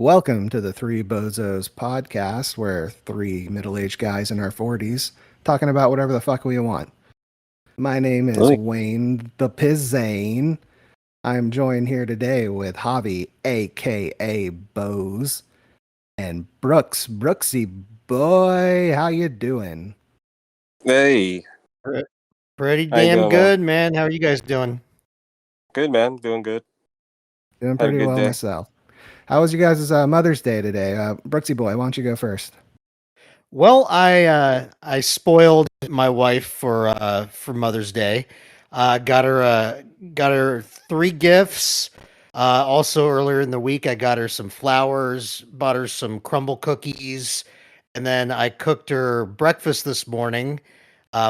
Welcome to the Three Bozos podcast, where three middle-aged guys in our 40s talking about whatever the fuck we want. My name is Really? Wayne the Pizzane. I'm joined here today with Javi, aka Bose, and Brooks. Brooksy boy, how you doing? Hey, Pre- Pretty how you damn doing, man? good, man. How are you guys doing? Good, man. Doing good. Doing Had a pretty good well day. myself. How was you guys' Mother's Day today? Brooksy boy, why don't you go first? Well, I spoiled my wife for Mother's Day. Got her three gifts. Also earlier in the week, I got her some flowers, bought her some crumble cookies, and then I cooked her breakfast this morning.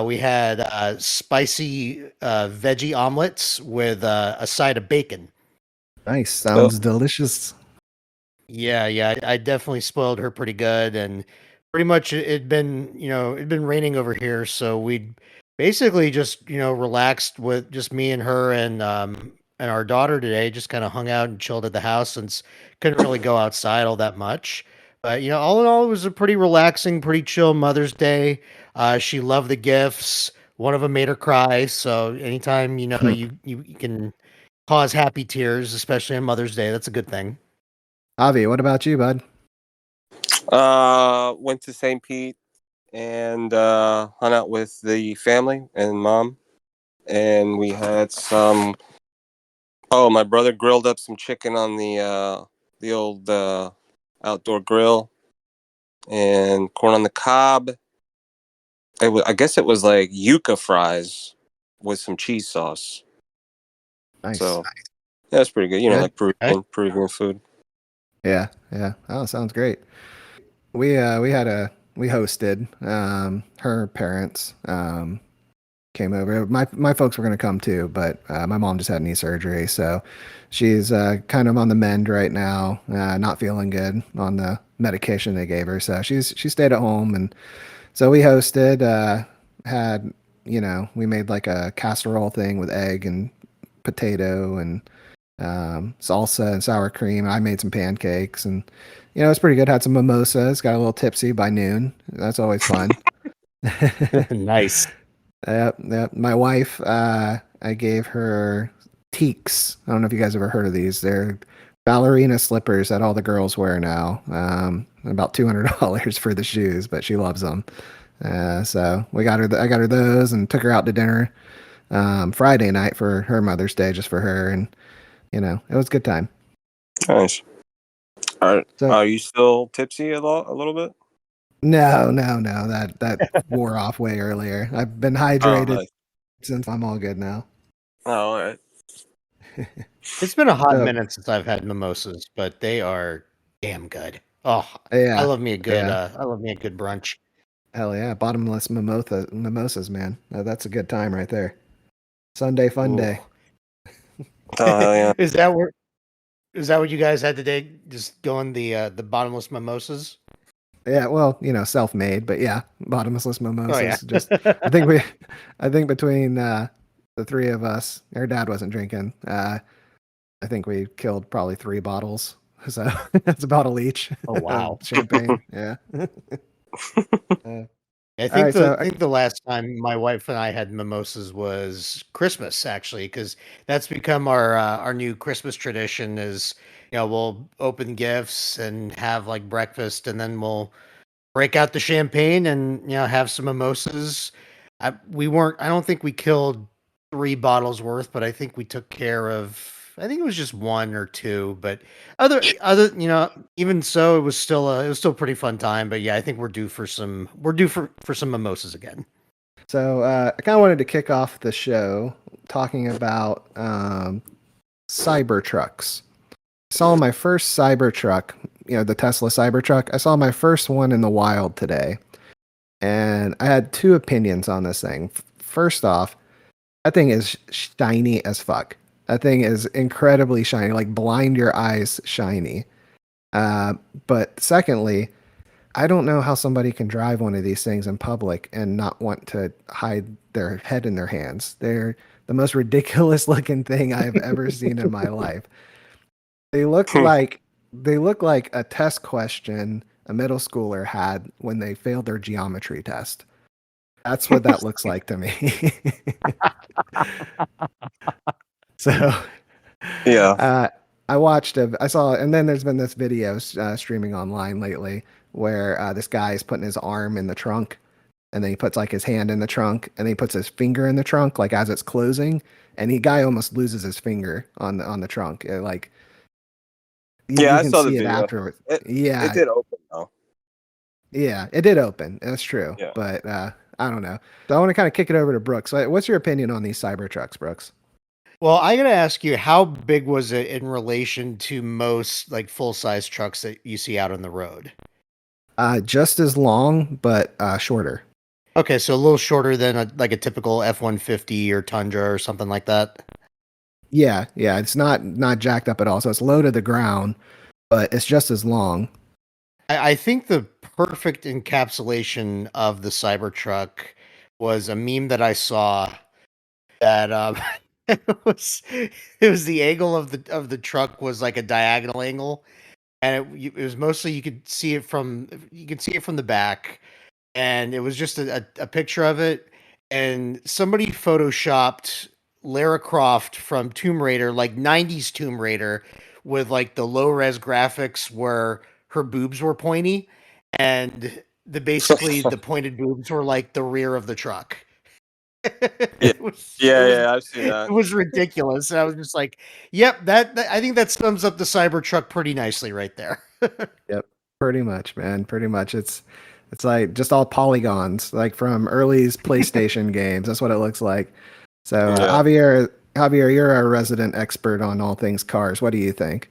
We had spicy veggie omelets with a side of bacon. Nice, Well, sounds delicious. Yeah, I definitely spoiled her pretty good, and pretty much it'd been raining over here, so we'd basically just relaxed with just me and her and our daughter today, just kind of hung out and chilled at the house since couldn't really go outside all that much. But all in all, it was a pretty relaxing, pretty chill Mother's Day. She loved the gifts. One of them made her cry, so anytime you can cause happy tears, especially on Mother's Day, that's a good thing. Javi, what about you, bud? went to St. Pete and hung out with the family and mom, and we had some. Oh, my brother grilled up some chicken on the old outdoor grill and corn on the cob. I guess it was like yuca fries with some cheese sauce. Nice. So yeah, that's pretty good. Good. Like Peruvian food. Yeah. Oh, sounds great. We hosted. Her parents came over. My folks were gonna come too, but my mom just had knee surgery, so she's kind of on the mend right now. Not feeling good on the medication they gave her, so she stayed at home, and so we hosted. Had we made like a casserole thing with egg and potato and salsa and sour cream. I made some pancakes, and it was pretty good. Had some mimosas. Got a little tipsy by noon. That's always fun. Nice. Yep. My wife, I gave her teaks. I don't know if you guys ever heard of these. They're ballerina slippers that all the girls wear now. About $200 for the shoes, but she loves them. So I got her those and took her out to dinner Friday night for her Mother's Day, just for her, and it was a good time. Nice. So Are you still tipsy a little bit? no, that wore off way earlier. I've been hydrated Nice. since I'm all good now. Oh, all right. It's been a hot So, minute since I've had mimosas, but they are damn good. Oh, yeah, I love me a good yeah. I love me a good brunch. Hell yeah, bottomless mimosas, man. That's a good time right there. Sunday fun day. Oh, hell yeah. Is that what you guys had today? Just going the bottomless mimosas? Yeah, well, self-made, but yeah, bottomless mimosas. Oh yeah. Just, I think between the three of us, her dad wasn't drinking. I think we killed probably 3 bottles, so that's a bottle each. Oh wow. Champagne. Yeah. I All right, so think the last time my wife and I had mimosas was Christmas, actually, because that's become our new Christmas tradition. Is we'll open gifts and have like breakfast, and then we'll break out the champagne and have some mimosas. I don't think we killed 3 bottles worth, but I think we took care of. I think it was just 1 or 2, but other even so, it was still a pretty fun time. But yeah, I think we're due for some mimosas again. So I kind of wanted to kick off the show talking about Cybertrucks. I saw my first Cybertruck, the Tesla Cybertruck. I saw my first one in the wild today, and I had 2 opinions on this thing. First off, that thing is shiny as fuck. That thing is incredibly shiny, like blind your eyes shiny. But secondly, I don't know how somebody can drive one of these things in public and not want to hide their head in their hands. They're the most ridiculous looking thing I've ever seen in my life. They look like They look like a test question a middle schooler had when they failed their geometry test. That's what that looks like to me. So, Yeah. I watched I saw, and then there's been this video streaming online lately where this guy is putting his arm in the trunk, and then he puts like his hand in the trunk, and then he puts his finger in the trunk, like as it's closing, and the guy almost loses his finger on the trunk. Like Yeah, you I can saw the see it video. afterwards. It Yeah, did open though. yeah, it did open. That's true, Yeah. but I don't know. So I want to kind of kick it over to Brooks. What's your opinion on these Cybertrucks, Brooks? Well, I gotta ask you, how big was it in relation to most like full size trucks that you see out on the road? Just as long, but shorter. Okay, so a little shorter than like a typical F-150 or Tundra or something like that. Yeah, yeah, it's not jacked up at all. So it's low to the ground, but it's just as long. I think the perfect encapsulation of the Cybertruck was a meme that I saw that it was the angle of the truck was like a diagonal angle, and it was mostly you could see it from the back, and it was just a picture of it, and somebody photoshopped Lara Croft from Tomb Raider, like 90s Tomb Raider, with like the low res graphics where her boobs were pointy, and the pointed boobs were like the rear of the truck. Yeah. it was it Yeah, was yeah, I've seen it that. was ridiculous. And I was just like, "Yep, I think that sums up the Cybertruck pretty nicely right there." Yep, pretty much, man. Pretty much. It's like just all polygons, like from early's PlayStation games. That's what it looks like. So Yeah. Javier, you're a resident expert on all things cars. What do you think?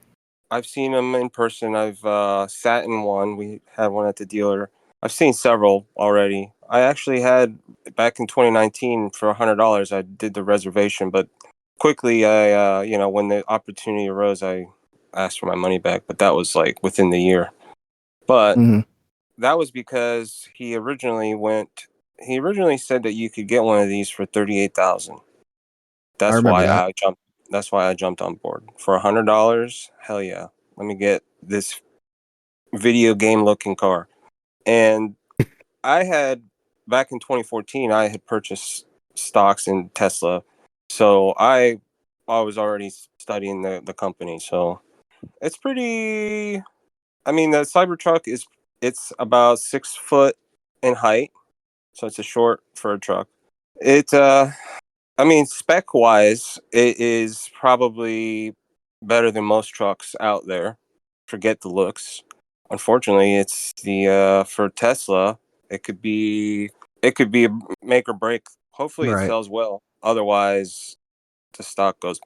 I've seen them in person. I've sat in one. We had one at the dealer. I've seen several already. I actually had back in 2019 for $100. I did the reservation, but quickly, when the opportunity arose, I asked for my money back. But that was like within the year. But Hmm. that was because he originally went. He originally said that you could get one of these for 38,000. I That's remember why that. I jumped. That's why I jumped on board for $100. Hell yeah! Let me get this video game looking car. And I had back in 2014, I had purchased stocks in Tesla, so I was already studying the company. So it's pretty. I mean, the Cybertruck it's about 6 foot in height, so it's a short for a truck. It I mean, spec wise, it is probably better than most trucks out there. Forget the looks. Unfortunately, it's the for Tesla, it could be it could be a make or break. Hopefully, it Right. sells well. Otherwise, the stock goes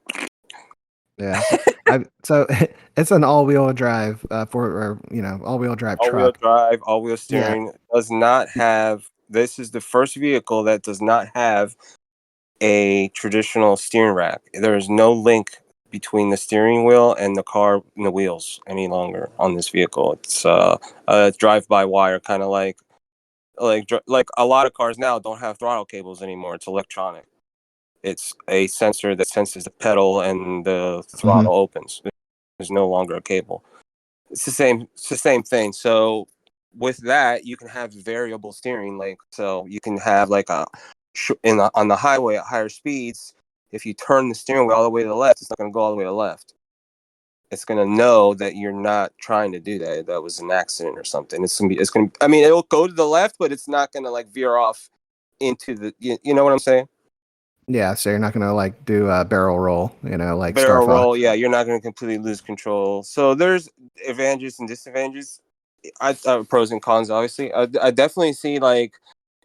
Yeah. So it's an all-wheel drive all-wheel drive all-wheel truck. drive, all-wheel Yeah. steering. Does not have. This is the first vehicle that does not have a traditional steering rack. There is no link between the steering wheel and the car and the wheels any longer on this vehicle. It's a drive-by-wire, kind of like a lot of cars now don't have throttle cables anymore. It's electronic. It's a sensor that senses the pedal and the Hmm. throttle opens. There's no longer a cable. It's the same. It's the same thing. So with that, you can have variable steering. Like so, you can have like on the highway at higher speeds. If you turn the steering wheel all the way to the left, it's not going to go all the way to the left. It's going to know that you're not trying to do that. That was an accident or something. It's going to be. It's going to. I mean, it'll go to the left, but it's not going to like veer off into the. You know what I'm saying? Yeah. So you're not gonna like do a barrel roll, like Star Barrel roll. Fox. Yeah, you're not going to completely lose control. So there's advantages and disadvantages. Pros and cons, obviously. I definitely see like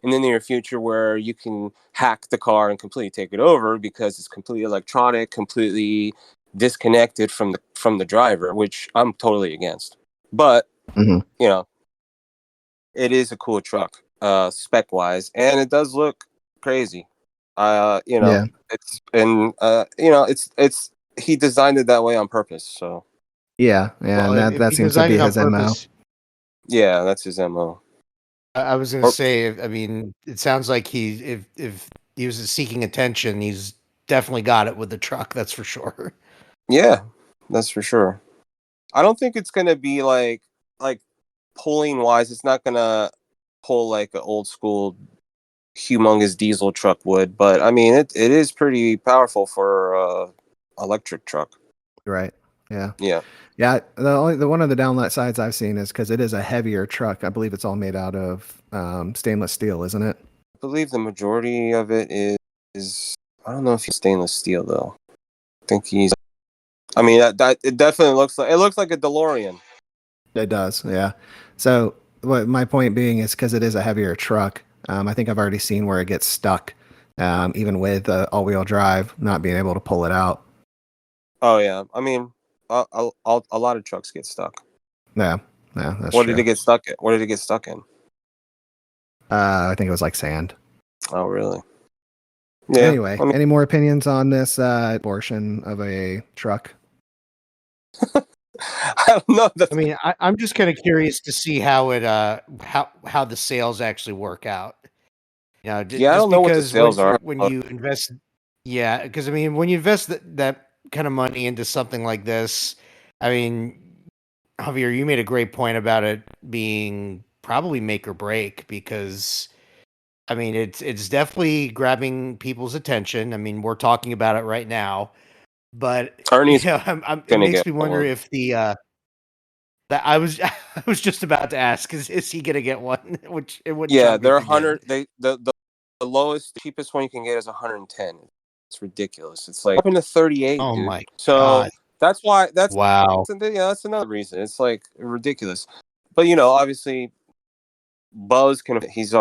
in the near future where you can hack the car and completely take it over because it's completely electronic, completely disconnected from the driver, which I'm totally against. But Hmm. you know, it is a cool truck, spec wise, and it does look crazy. Yeah. It's and it's he designed it that way on purpose. So Yeah. Yeah. Well, And that if that he seems to designed be it on his MO. purpose, yeah, that's his mo. I was gonna Or, say, I mean, it sounds like if he was seeking attention, he's definitely got it with the truck. That's for sure. yeah, that's for sure. I don't think it's gonna be like pulling wise. It's not gonna pull like an old school humongous diesel truck would, but I mean it is pretty powerful for electric truck. Right. Yeah. Yeah, Yeah. The one of the downsides I've seen is because it is a heavier truck. I believe it's all made out of stainless steel, isn't it? I believe the majority of it is I don't know if he's stainless steel though. I think he's. I mean that it definitely looks like a DeLorean. It does. Yeah. So what my point being is because it is a heavier truck. I think I've already seen where it gets stuck, even with all-wheel drive, not being able to pull it out. Oh yeah, I mean a lot of trucks get stuck. Yeah. Yeah. That's What true. did it get stuck in? What did it get stuck in? I think it was like sand. Oh really? Yeah. Anyway, I mean, any more opinions on this portion of a truck? I don't know. I mean, I'm just kind of curious to see how it how the sales actually work out. You know, Yeah, I just don't know what the because sales are. when you invest, yeah, because I mean, when you invest that kind of money into something like this, I mean, Javier, you made a great point about it being probably make or break because I mean, it's definitely grabbing people's attention. I mean, we're talking about it right now, but you Ernie's know, it gonna makes get me wonder one. if the that I was I was just about to ask is he gonna get one? Which it wouldn't Yeah, sound good they're to get. 100. The lowest, cheapest one you can get is 110. It's ridiculous. It's like up into 38, Oh dude. my So god! that's why Wow! that's another reason. It's like ridiculous. But you know, obviously, Buzz can. He's.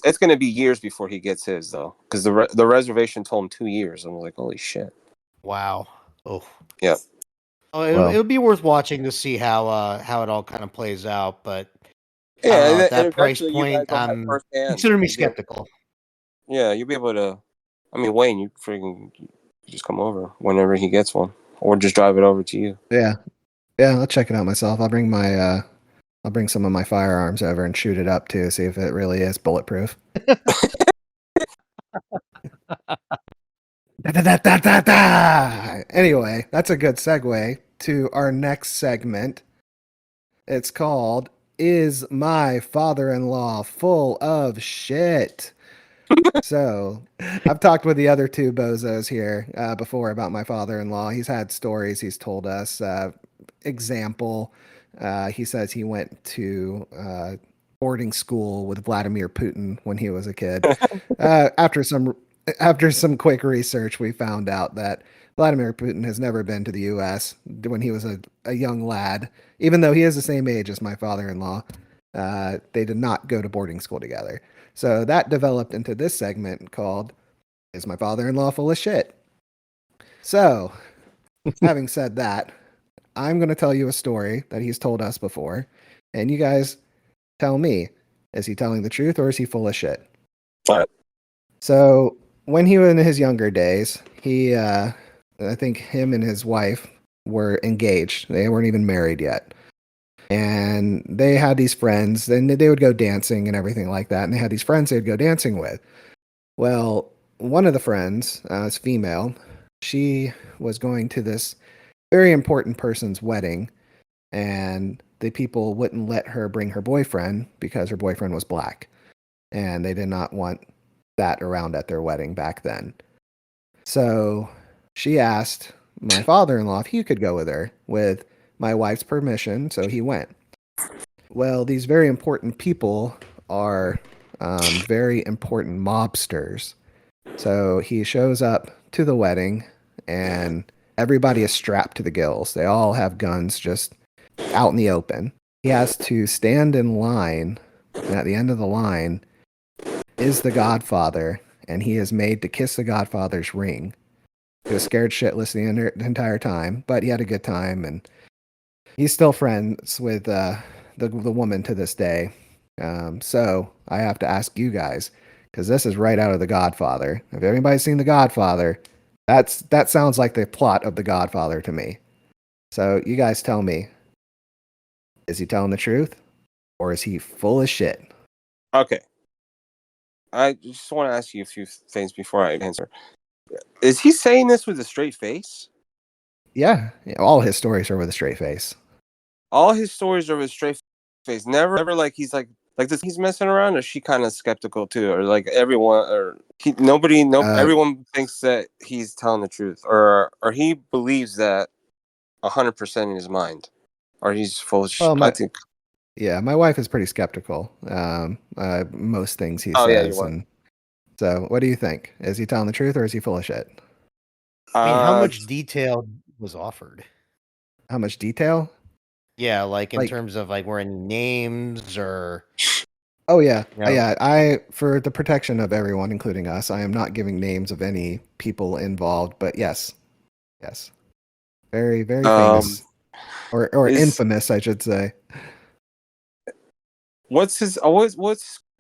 It's gonna be years before he gets his though, because the reservation told him 2 years. I'm like, holy shit. Wow! Oh, Yeah. oh, Well, it'll be worth watching to see how it all kind of plays out. But I don't Yeah, know at and that price eventually you guys point, will have firsthand. consider me You'll be able, skeptical. yeah, you'll be able to. I mean, Wayne, you freaking just come over whenever he gets one, or just drive it over to you. yeah. Yeah, I'll check it out myself. I'll bring some of my firearms over and shoot it up too, see if it really is bulletproof. Da, da, da, da, da, da. Anyway, that's a good segue to our next segment. It's called Is My Father-in-Law Full of Shit? So, I've talked with the other two bozos here before about my father-in-law. He's had stories he's told us. Example, he says he went to boarding school with Vladimir Putin when he was a kid. After some quick research, we found out that Vladimir Putin has never been to the U.S. when he was a young lad, even though he is the same age as my father-in-law. They did not go to boarding school together. So that developed into this segment called Is My Father-in-Law Full of Shit? So, having said that, I'm going to tell you a story that he's told us before, and you guys tell me, is he telling the truth or is he full of shit? Fine. So, when he was in his younger days, I think him and his wife were engaged. They weren't even married yet. And they had these friends, and they would go dancing and everything like that. And they had these friends they'd go dancing with. Well, one of the friends, is female, she was going to this very important person's wedding, and the people wouldn't let her bring her boyfriend because her boyfriend was black. And they did not want that around at their wedding back then. So she asked my father in law if he could go with her with my wife's permission. So he went. Well, these very important people are very important mobsters. So he shows up to the wedding, and everybody is strapped to the gills. They all have guns just out in the open. He has to stand in line, and at the end of the line is the Godfather, and he is made to kiss the Godfather's ring. He was scared shitless the entire time, but he had a good time, and he's still friends with the woman to this day. So I have to ask you guys, because this is right out of The Godfather. If anybody's seen The Godfather, that sounds like the plot of The Godfather to me. So you guys tell me, is he telling the truth, or is he full of shit? Okay. I just want to ask you a few things before I answer. Is he saying this with a straight face? Yeah, all his stories are with a straight face. All his stories are with straight face. Never like he's like this. He's messing around, or she kind of skeptical too, or like everyone, or nobody, no, Uh, everyone thinks that he's telling the truth, or he believes that 100% in his mind, or he's full of. well, I my think. yeah, my wife is pretty skeptical. Most things he Oh yeah, you says, want. and so what do you think? Is he telling the truth or is he full of shit? I mean, how Uh, much detail was offered? How much detail? Yeah, like in Like, terms of like were any names or oh yeah, you know, yeah. I for the protection of everyone, including us, I am not giving names of any people involved. But yes, yes, very very um, famous or is infamous, I should say. what's his?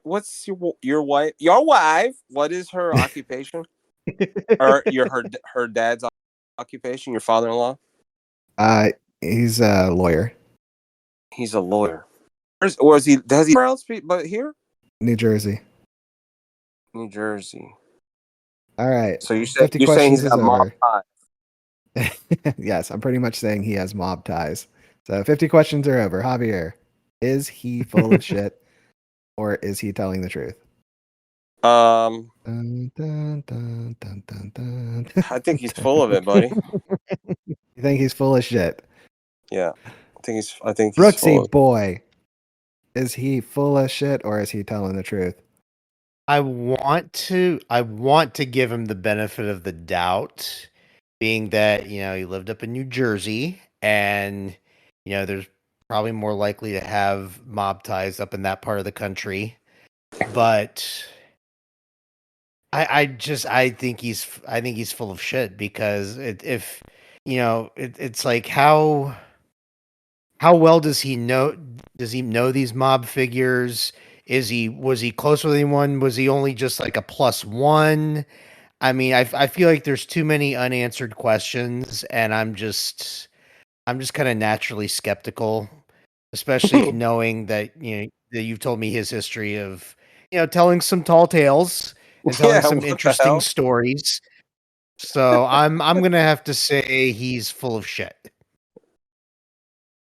What's your wife? What is her occupation? Or her dad's occupation? Your father-in-law? Uh, he's a lawyer, He's a lawyer. Or is he? Does he? Where else? But here, New Jersey. New Jersey. All right, So 50 you're saying questions he's is got mob over. ties? Yes, I'm pretty much saying he has mob ties. So 50 questions are over. Javier, is he full of shit or is he telling the truth? Um, Dun, dun, dun, dun, dun, dun, I think he's dun. full of it, buddy. You think he's full of shit? Yeah, I think he's full Brooksy of. boy, is he full of shit or is he telling the truth? I want to give him the benefit of the doubt, being that, he lived up in New Jersey and there's probably more likely to have mob ties up in that part of the country. But I think he's full of shit because if it's like how well does he know these mob figures? Was he close with anyone? Was he only just like a plus one? I mean, I feel like there's too many unanswered questions, and I'm just kind of naturally skeptical, especially knowing that you've told me his history of telling some tall tales and telling Yeah, some what the interesting hell? stories. So I'm gonna have to say he's full of shit.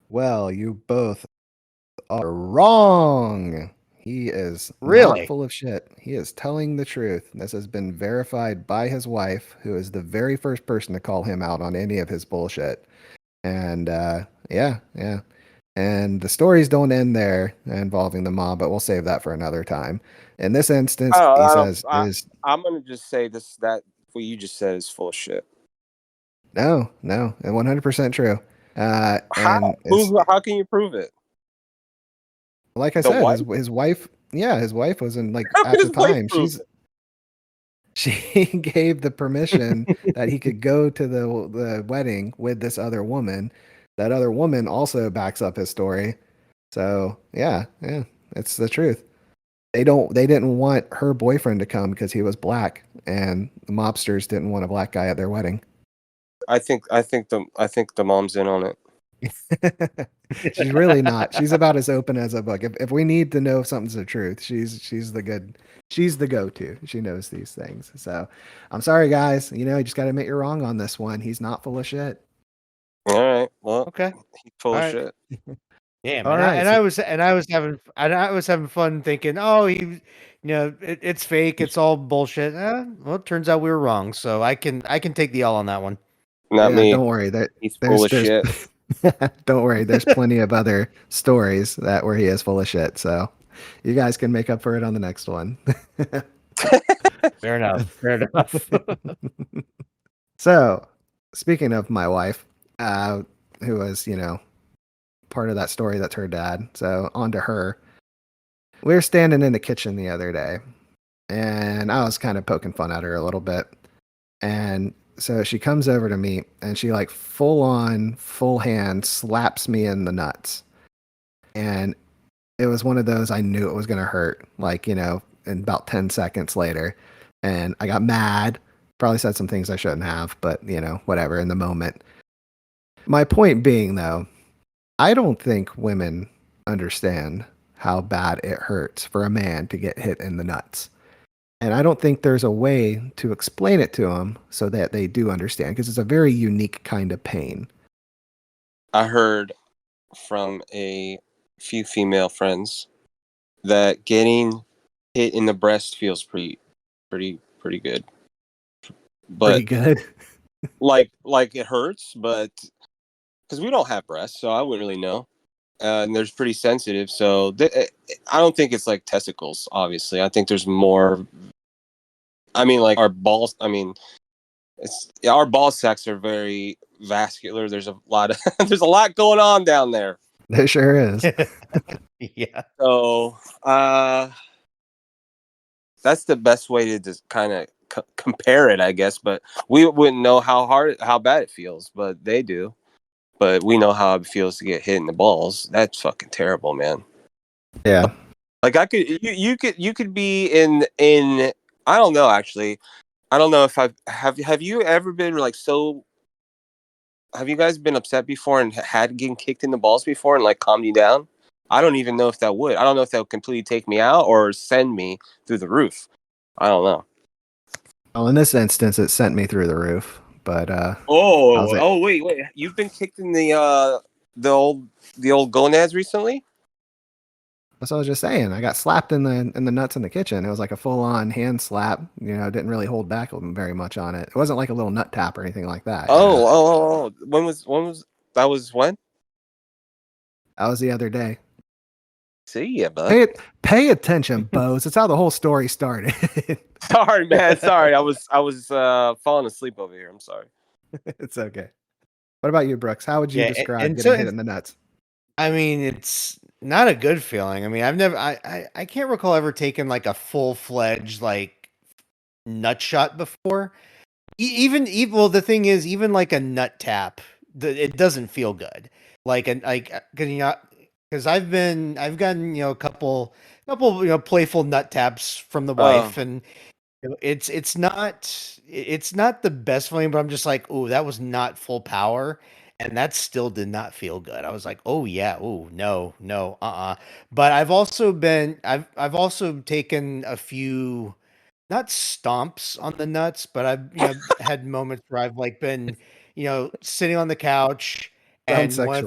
Well, you both are wrong. He is not Really? full of shit. He is telling the truth. This has been verified by his wife, who is the very first person to call him out on any of his bullshit. And yeah, yeah. And the stories don't end there involving the mob, but we'll save that for another time. In this instance, he I don't. says is I'm gonna just say this that what you just said is full of shit. no, no, and 100% true. How? And it's Who? How can you prove it? like I The said, wife? his wife, yeah, his wife was in like How can at the his wife time, prove it? she gave the permission that he could go to the wedding with this other woman. That other woman also backs up his story. So yeah, yeah, it's the truth. They didn't want her boyfriend to come because he was black, and the mobsters didn't want a black guy at their wedding. I think the mom's in on it. She's really not. She's about as open as a book. If we need to know if something's the truth, she's the go-to. She knows these things. So I'm sorry guys. You just gotta admit you're wrong on this one. He's not full of shit. All right. Well, Okay. he's full All of right. shit. Damn, All and I right. and So I was having fun thinking, oh, it's fake, it's all bullshit. Well, it turns out we were wrong, so I can take the L on that one. Not yeah, me. don't worry. He's full of There's shit. don't worry. There's plenty of other stories where he is full of shit. So you guys can make up for it on the next one. Fair enough. Fair enough. So, speaking of my wife, who was, part of that story that's her dad. So, on to her. We were standing in the kitchen the other day, and I was kind of poking fun at her a little bit. And so she comes over to me and she, like, full on, full hand slaps me in the nuts. And it was one of those I knew it was going to hurt, like, in about 10 seconds later. And I got mad, probably said some things I shouldn't have, but, whatever in the moment. My point being, though, I don't think women understand how bad it hurts for a man to get hit in the nuts. And I don't think there's a way to explain it to them so that they do understand, because it's a very unique kind of pain. I heard from a few female friends that getting hit in the breast feels pretty good. Pretty But good. like it hurts, but because we don't have breasts, so I wouldn't really know. And they're pretty sensitive, so I don't think it's like testicles. Obviously, I think there's more. I mean, like our balls. I mean, our ball sacks are very vascular. There's a lot of there's a lot going on down there. There sure is. Yeah. So that's the best way to just kind of compare it, I guess. But we wouldn't know how bad it feels, but they do. But we know how it feels to get hit in the balls. That's fucking terrible, man. Yeah. Like you could be in I don't know actually. I don't know if have you ever been like so have you guys been upset before and had getting kicked in the balls before and like calmed you down? I don't even know if that would. I don't know if that would completely take me out or send me through the roof. I don't know. Well, in this instance, it sent me through the roof, but I was like, Wait. You've been kicked in the old the old gonads recently? that's what I was just saying. I got slapped in the nuts in the kitchen. It was like a full on hand slap. You know, didn't really hold back very much on it. It wasn't like a little nut tap or anything like that. You know? When was that was when? That was the other day. See ya, bud. Pay attention, Bose. It's how the whole story started. Sorry, man. Sorry. I was falling asleep over here. I'm sorry. It's okay. What about you, Brooks? How would you Yeah, describe and so getting hit in the nuts? I mean, it's not a good feeling. I mean, I can't recall ever taking like a full-fledged like nut shot before. Even well, the thing is, even like a nut tap, it doesn't feel good. Because I've gotten couple playful nut taps from the Oh, wife, and it's not the best feeling, but I'm just like, oh, that was not full power. And that still did not feel good. I was like, oh yeah, oh no, But I've also taken a few, not stomps on the nuts, but I've had moments where I've like been sitting on the couch Sounds and sexual. one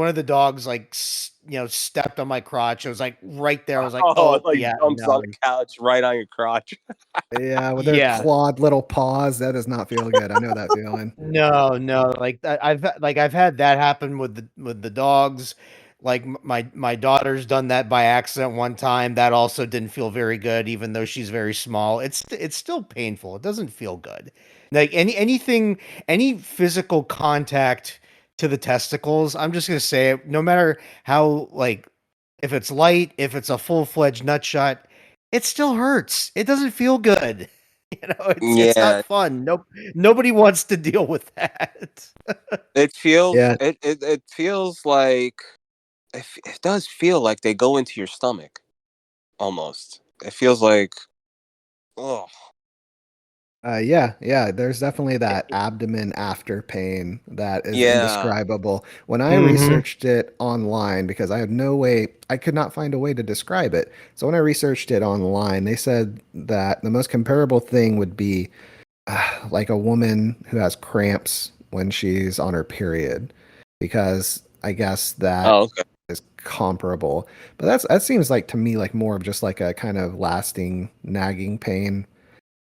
of the dogs like stepped on my crotch. It was like right there. I was like, oh, it oh like yeah, jumps on no, the couch right on your crotch. Yeah, with their yeah. clawed little paws, that does not feel good. I know that feeling. No, no, I've had that happen with the dogs. Like my daughter's done that by accident one time. That also didn't feel very good, even though she's very small. It's still painful. It doesn't feel good. Like any physical contact to the testicles, I'm just gonna say it, no matter how like if it's light, if it's a full-fledged nut shot, it still hurts. It doesn't feel good. It's not Yeah, fun. Nobody wants to deal with that. Yeah, it feels like it does feel like they go into your stomach almost. It feels like oh yeah. There's definitely that abdomen after pain that is yeah. indescribable. When I Mhm. researched it online, because I had no way, I could not find a way to describe it. So when I researched it online, they said that the most comparable thing would be like a woman who has cramps when she's on her period, because I guess that Oh, okay. is comparable. But that seems like to me like more of just like a kind of lasting nagging pain.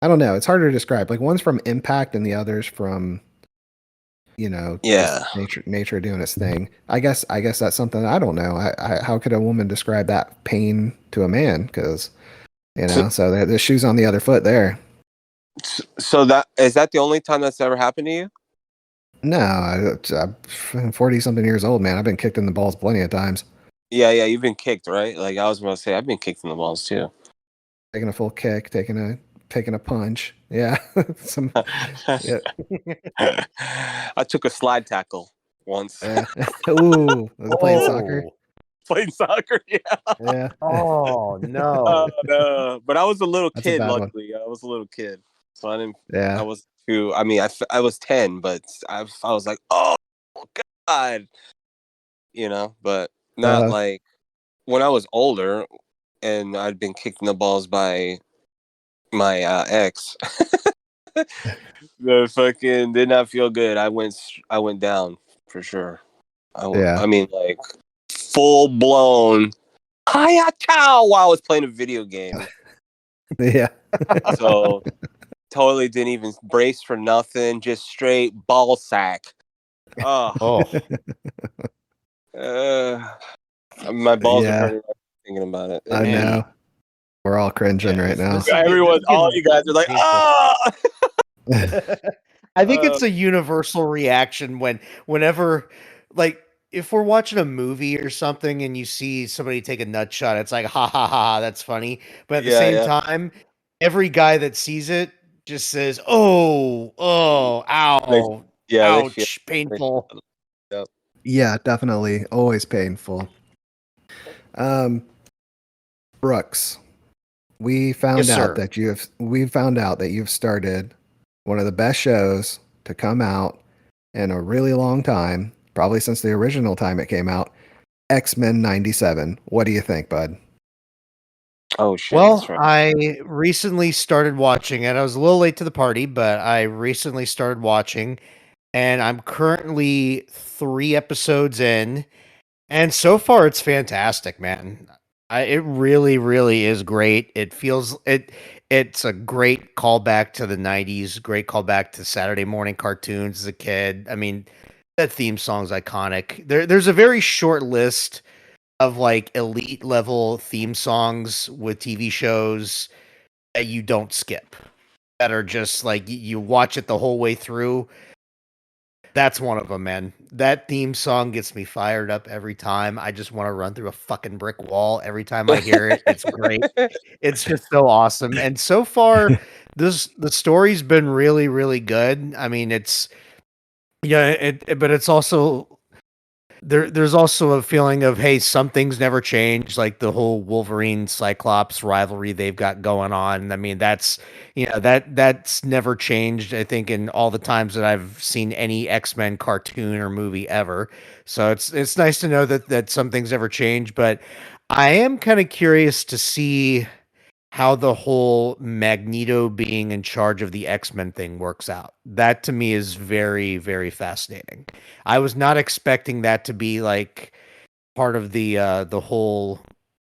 I don't know. It's harder to describe. Like one's from impact and the other's from, just Yeah. nature doing its thing. I guess that's something I don't know. How could a woman describe that pain to a man? Because So, so the shoe's on the other foot there. so that is that the only time that's ever happened to you? No, I'm 40 something years old, man. I've been kicked in the balls plenty of times. Yeah. You've been kicked, right? Like I was gonna say, I've been kicked in the balls too. Taking a full kick, taking a punch. Yeah. Some yeah. I took a slide tackle once. Yeah. Ooh, was it playing soccer? Oh. Playing soccer, yeah. Yeah. Oh Oh no. no! But I was a little That's a kid. bad one. Luckily, I was a little kid, so I didn't. I Yeah. was too. I mean, I was 10, but I was like, oh god, But not Uh, like when I was older. and I'd been kicked in the balls by my ex. The fucking did not feel good. I went down for sure. Yeah. I mean, like full blown hiya chow while I was playing a video game. Yeah. So totally didn't even brace for nothing. Just straight ball sack. Oh, Oh, my balls are Yeah. hurting thinking about it. I man. know. We're all cringing Yeah, right now. this Everyone, is all getting you guys are like, painful. ah. I think it's a universal reaction whenever, like, if we're watching a movie or something and you see somebody take a nut shot, it's like, ha ha ha, that's funny. But at the Yeah, same yeah. time, every guy that sees it just says, oh, They, ow, yeah, they feel. ouch, They painful. feel yep. Yeah, definitely. Always painful. Um, Brooks, Yes, sir. we found out that you've started one of the best shows to come out in a really long time, probably since the original time it came out, X-Men 97. What do you think, bud? Oh shit, that's Well, right. I recently started watching it. I was a little late to the party, but I recently started watching, and I'm currently 3 episodes in. And so far, it's fantastic, man. It really, really is great. It's a great callback to the '90s. Great callback to Saturday morning cartoons as a kid. I mean, that theme song's iconic. There's a very short list of like elite level theme songs with TV shows that you don't skip. That are just like you watch it the whole way through. That's one of them, man. That theme song gets me fired up every time. I just want to run through a fucking brick wall every time I hear it. It's great. It's just so awesome. And so far, the story's been really, really good. I mean, it's but it's also there's also a feeling of, hey, some things never change, like the whole Wolverine Cyclops rivalry they've got going on. I mean, that's never changed, I think, in all the times that I've seen any X-Men cartoon or movie ever. So it's nice to know that some things never change, but I am kind of curious to see how the whole Magneto being in charge of the X-Men thing works out. That to me is very, very fascinating. I was not expecting that to be like part of the whole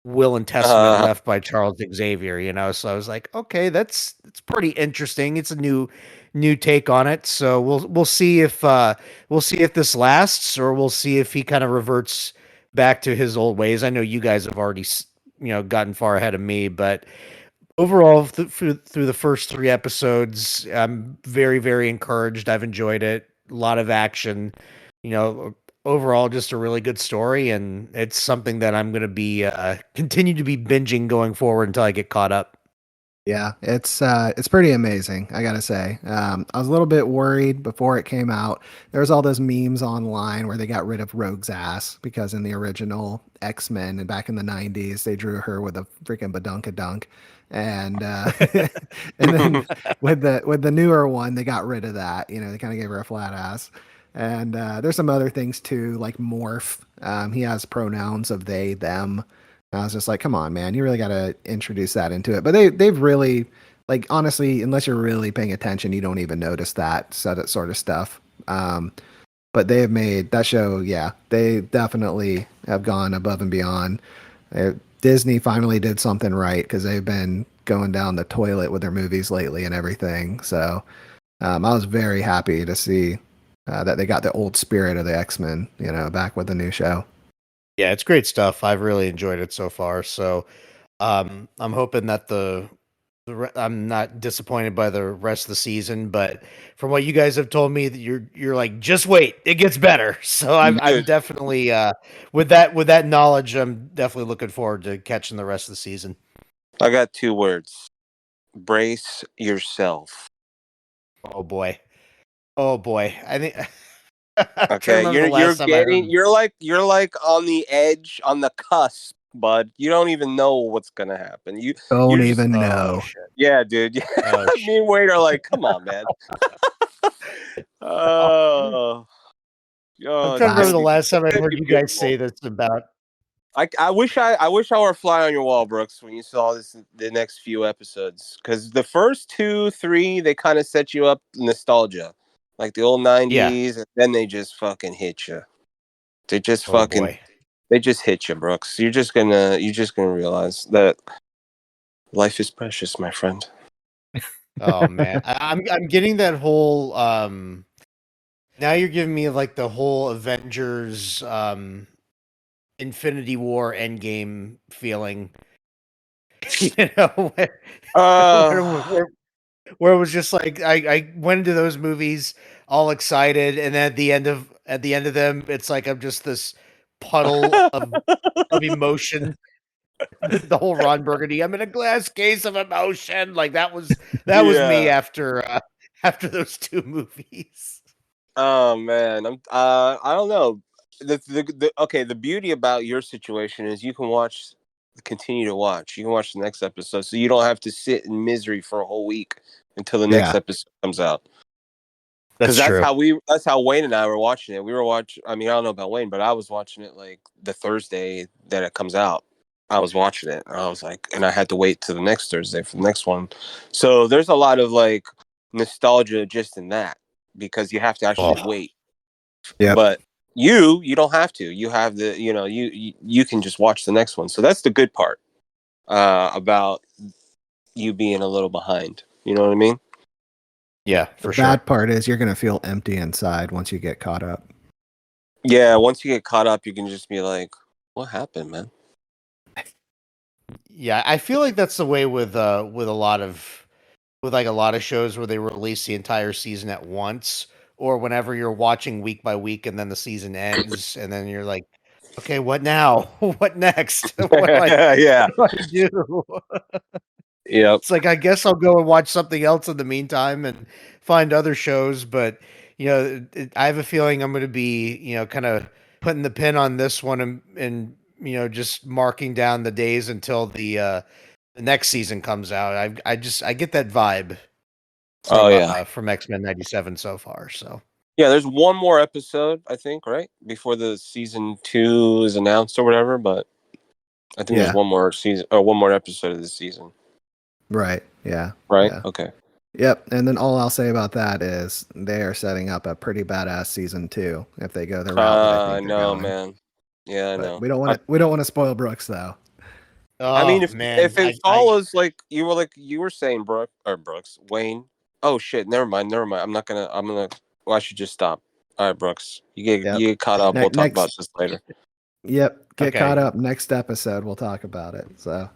will and testament uh, left by Charles Xavier, you know. So I was like, okay, that's pretty interesting. It's a new take on it. So we'll see if this lasts, or we'll see if he kind of reverts back to his old ways. I know you guys have already gotten far ahead of me, but overall, through the first 3 episodes, I'm very, very encouraged. I've enjoyed it. A lot of action. Overall, just a really good story, and it's something that I'm going to be continue to be binging going forward until I get caught up. Yeah, it's pretty amazing, I gotta say. I was a little bit worried before it came out. There was all those memes online where they got rid of Rogue's ass because in the original X-Men and back in the 90s, they drew her with a freaking badunkadunk. And and then with the newer one, they got rid of that. You know, they kind of gave her a flat ass. And there's some other things too, like Morph. He has pronouns of they, them. I was just like, come on, man, you really got to introduce that into it. But they've really, like, honestly, unless you're really paying attention, you don't even notice that sort of stuff. But they have made that show, yeah, they definitely have gone above and beyond. Disney finally did something right because they've been going down the toilet with their movies lately and everything. So I was very happy to see that they got the old spirit of the X-Men, back with the new show. Yeah, it's great stuff. I've really enjoyed it so far. So I'm hoping that I'm not disappointed by the rest of the season, but from what you guys have told me, that you're like, just wait, it gets better. So I'm dude, definitely with that knowledge, I'm definitely looking forward to catching the rest of the season. I got 2 words: brace yourself. Oh boy, oh boy. I think I'm trying to Okay, remember the last time I heard. you're like on the edge, on the cusp, bud. You don't even know what's gonna happen. Don't You're just even Oh know. shit. yeah, dude. Oh Me shit. and Wade are like, come on, man. Oh, I'm oh, trying to remember Last the last it's time I gonna heard be you guys beautiful. say this about. I wish I were a fly on your wall, Brooks, when you saw the next few episodes, because the first 2, 3 they kind of set you up nostalgia, like the old Yeah. '90s, and then they just fucking hit you. They just Oh fucking boy. they just hit you, Brooks. You're just gonna realize that life is precious, my friend. Oh man. I'm getting that whole now you're giving me like the whole Avengers Infinity War Endgame feeling. You know, Uh, where, where it was just like I went into those movies all excited, and then at the end of them, it's like I'm just this puddle of emotion. The whole Ron Burgundy, I'm in a glass case of emotion. Like that was me yeah. after those two movies. Oh man, I don't know. Okay, the beauty about your situation is you can continue to watch. You can watch the next episode, so you don't have to sit in misery for a whole week until the next Yeah. episode comes out. Because That's true. that's how Wayne and I were watching it. We were watching. I mean, I don't know about Wayne, but I was watching it like the Thursday that it comes out. I was watching it. And I was like, and I had to wait till the next Thursday for the next one. So there's a lot of like nostalgia just in that because you have to actually Oh, wait. Yep. But you don't have to. You have you can just watch the next one. So that's the good part about you being a little behind. You know what I mean? yeah, The for sure. bad part is you're gonna feel empty inside once you get caught up. Yeah. Once you get caught up, you can just be like, "What happened, man?" Yeah, I feel like that's the way with a lot of with like a lot of shows where they release the entire season at once, or whenever you're watching week by week and then the season ends and then you're like, okay, what now? What next? Yeah. What do I do? Yep. It's like I guess I'll go and watch something else in the meantime and find other shows, but I have a feeling I'm going to be, kind of putting the pin on this one and just marking down the days until the next season comes out. I get that vibe Oh yeah. from X-Men 97 so far. So Yeah. There's one more episode, I think, right before the season 2 is announced or whatever. But I think there's Yeah. one more season or one more episode of the season. Right. Yeah. Right. Yeah. Okay. Yep. And then all I'll say about that is they are setting up a pretty badass season 2 if they go the route that I I think they're know, going. man. Yeah, I But know. we don't want to spoil Brooks though. I mean, oh man, if it follows like you were saying, Brooks, Wayne. Oh shit! Never mind. Never mind. I'm not gonna. I'm gonna. Well, I should just stop. All right, Brooks. Yep. You get caught up. We'll talk about Next. this later. Yep. Get caught okay, up. Next episode we'll talk about it. So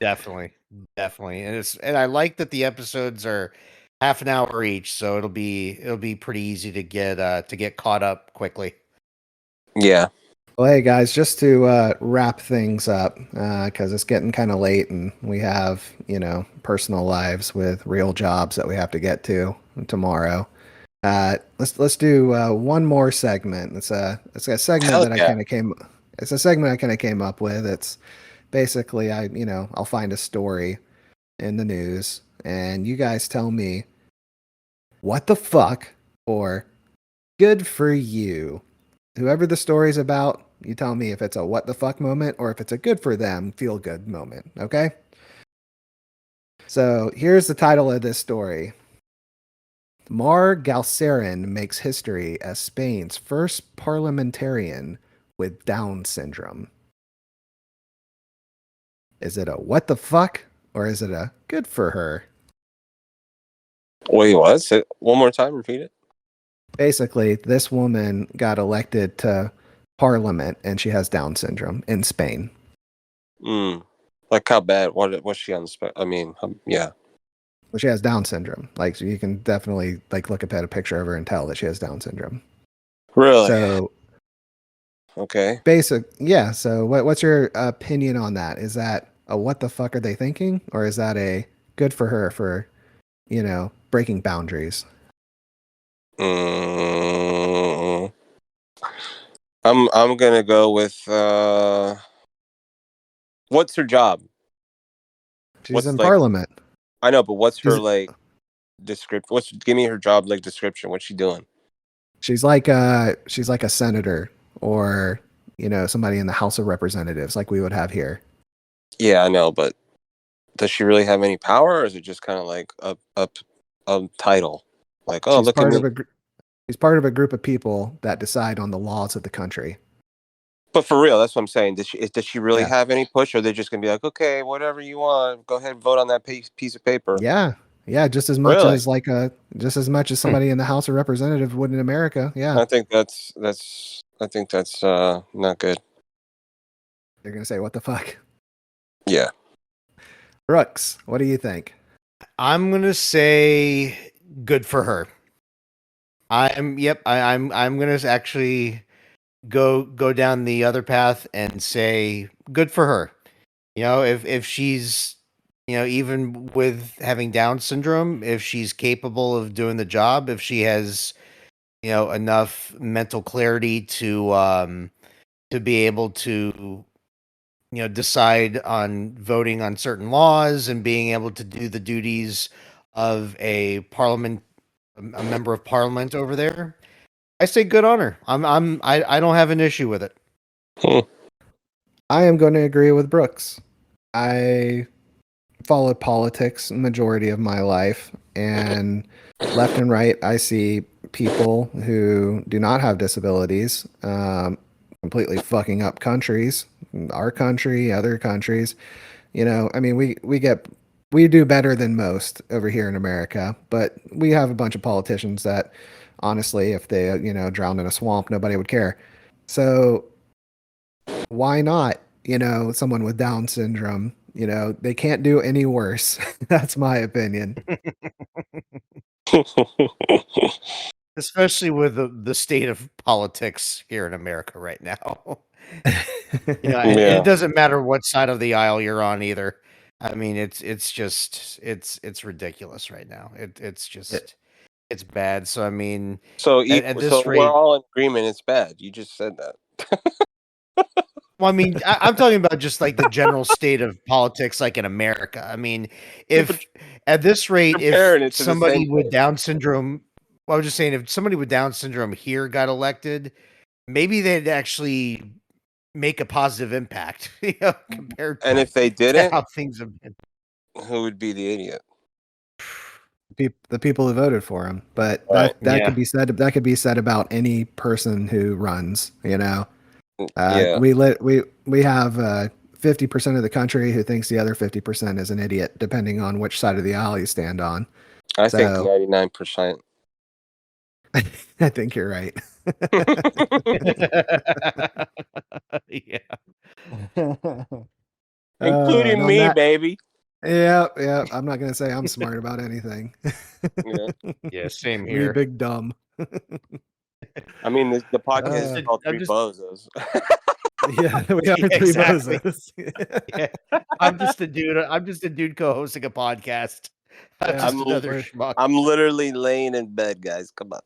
definitely, definitely, and I like that the episodes are half an hour each, so it'll be pretty easy to get caught up quickly. Yeah. well, hey guys, just to wrap things up, because it's getting kind of late and we have, personal lives with real jobs that we have to get to tomorrow. Let's do one more segment. It's a segment Hell that I yeah. kind of came. It's a segment I kind of came up with. It's basically I'll find a story in the news and you guys tell me what the fuck or good for you. Whoever the story's about, you tell me if it's a what the fuck moment or if it's a good for them, feel good moment. Okay? So here's the title of this story. Mar Galceran makes history as Spain's first parliamentarian with Down syndrome. Is it a what the fuck or is it a good for her? Wait, what? Say it one more time. Repeat it. Basically, this woman got elected to parliament and she has Down syndrome in Spain. Like how bad? What's she on the spec? I mean, yeah. Well, she has Down syndrome. Like, so you can definitely like look at a picture of her and tell that she has Down syndrome. Really? So Okay. yeah. So what's your opinion on that? Is that a what the fuck are they thinking, or is that a good for her for breaking boundaries? Mm, I'm gonna go with what's her job? She's What's in like parliament. I know, but what's her She's like description? Give me her job like description. What's she doing? she's like a senator or somebody in the House of Representatives like we would have here. Yeah, I know, but does she really have any power, or is it just kind of like a title? Like, oh, She's look at part me. of a she's part of a group of people that decide on the laws of the country. But for real, that's what I'm saying. Does she really Yeah. have any push, or they're just gonna be like, okay, whatever you want, go ahead and vote on that piece of paper? Yeah. Yeah, just as much Really? as somebody in the House of Representatives would in America. Yeah. I think that's not good. They're going to say, "What the fuck?" Yeah. Brooks, what do you think? I'm gonna say good for her. I'm gonna actually go down the other path and say good for her. If she's even with having Down syndrome, if she's capable of doing the job, if she has enough mental clarity to be able to decide on voting on certain laws and being able to do the duties of a member of parliament over there, I say good on her. I don't have an issue with it. I am going to agree with Brooks. I followed politics majority of my life, and left and right, I see people who do not have disabilities completely fucking up countries, our country, other countries. I mean, we do better than most over here in America, but we have a bunch of politicians that, honestly, if they drowned in a swamp, nobody would care. So why not? Someone with Down syndrome, they can't do any worse. That's my opinion. Especially with the state of politics here in America right now. And it Yeah. doesn't matter what side of the aisle you're on either. I mean, it's ridiculous right now. It's bad. So I mean, So at so this we're rate, all in agreement. It's bad. You just said that. well, I mean, I'm talking about just like the general state of politics, like in America. I mean, Yeah, but if at this rate, if comparing it to the same somebody with thing. Down syndrome, well, I was just saying, if somebody with Down syndrome here got elected, maybe they'd actually make a positive impact, compared And if they to didn't, how things have been. who would be the idiot? The people who voted for him, but Right. that Yeah. could be said. That could be said about any person who runs. Yeah. We have 50% of the country who thinks the other 50% is an idiot, depending on which side of the aisle you stand on. I think So 99%. I think you're right. Yeah. And Including on me, that, baby. yeah, yeah. I'm not gonna say I'm smart about anything. Yeah. Yeah, same Me, here. big dumb. I mean, the I'm podcast just is a, called I'm Three just Bozos. Yeah, we are yeah, three exactly. bozos. Yeah. I'm just a dude co-hosting a podcast. I'm Yeah, just I'm another we're- schmuck. I'm literally laying in bed, guys. Come on.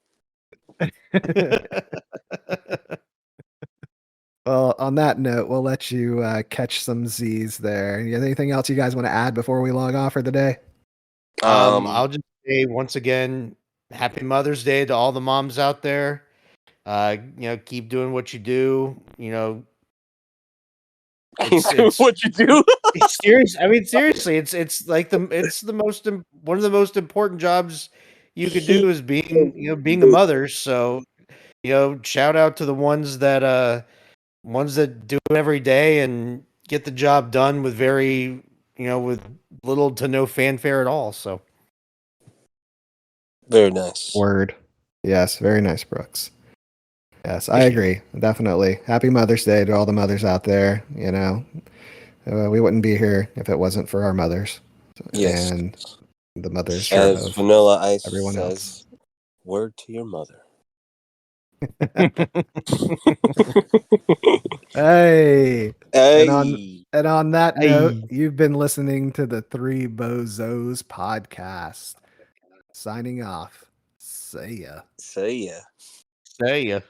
Well, on that note, we'll let you catch some Z's there. You have anything else you guys want to add before we log off for the day? I'll just say once again, happy Mother's Day to all the moms out there. Keep doing what you do. It's what you do? it's serious. I mean, seriously, it's like one of the most important jobs you could do is being a mother. So shout out to the ones that do it every day and get the job done with with little to no fanfare at all. So Very nice. Word. Yes, very nice, Brooks. Yes, I Appreciate agree. Definitely. Happy Mother's Day to all the mothers out there. We wouldn't be here if it wasn't for our mothers Yes. and the mothers sure As of Vanilla Ice everyone else. says, word to your mother. Hey. And on Hey. and on that note, Hey. you've been listening to the Three Bozos podcast. Signing off. See ya. See ya. Say ya.